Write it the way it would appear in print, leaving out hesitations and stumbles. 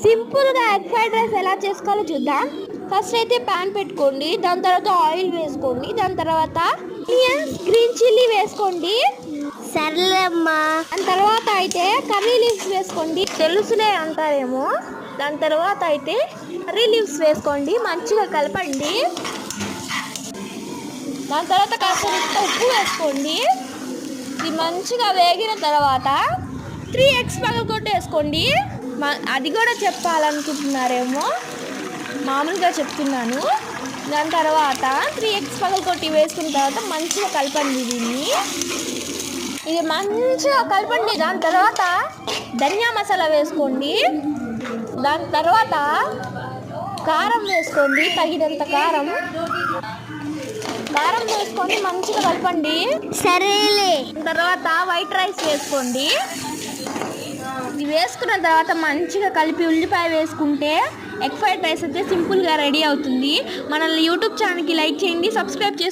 సింపుల్గా egg fried rice ఎలా చేసుకోవాలో చూద్దాం. ఫస్ట్ అయితే ప్యాన్ పెట్టుకోండి, దాని తర్వాత ఆయిల్ వేసుకోండి, దాని తర్వాత ఆనియన్స్, గ్రీన్ చిల్లీ వేసుకోండి. సర్లేమ్మా. దాని తర్వాత అయితే కర్రీ లీవ్స్ వేసుకోండి. తెలుసులే అంటారేమో. దాని తర్వాత అయితే కర్రీ లీవ్స్ వేసుకోండి, మంచిగా కలపండి. దాని తర్వాత కాస్త ఉప్పు వేసుకోండి. ఇది మంచిగా వేగిన తర్వాత 3 eggs పగలగొట్టి వేసుకోండి. అది కూడా చెప్పాలనుకుంటున్నారేమో, మామూలుగా చెప్తున్నాను. దాని తర్వాత 3 eggs పగలగొట్టి వేసుకున్న తర్వాత మంచిగా కలపండి. ఇది మంచిగా కలపండి. దాని తర్వాత ధనియా మసాలా వేసుకోండి. దాని తర్వాత కారం వేసుకోండి, తగినంత కారం వేసుకొని మంచిగా కలపండి. సరేలే. తర్వాత వైట్ రైస్ వేసుకోండి. ఇది వేసుకున్న తర్వాత మంచిగా కలిపి ఉల్లిపాయ వేసుకుంటే ఎగ్ ఫ్రైడ్ రైస్ అయితే సింపుల్గా రెడీ అవుతుంది. మన యూట్యూబ్ ఛానల్కి లైక్ చేయండి, సబ్స్క్రైబ్ చేసుకోండి.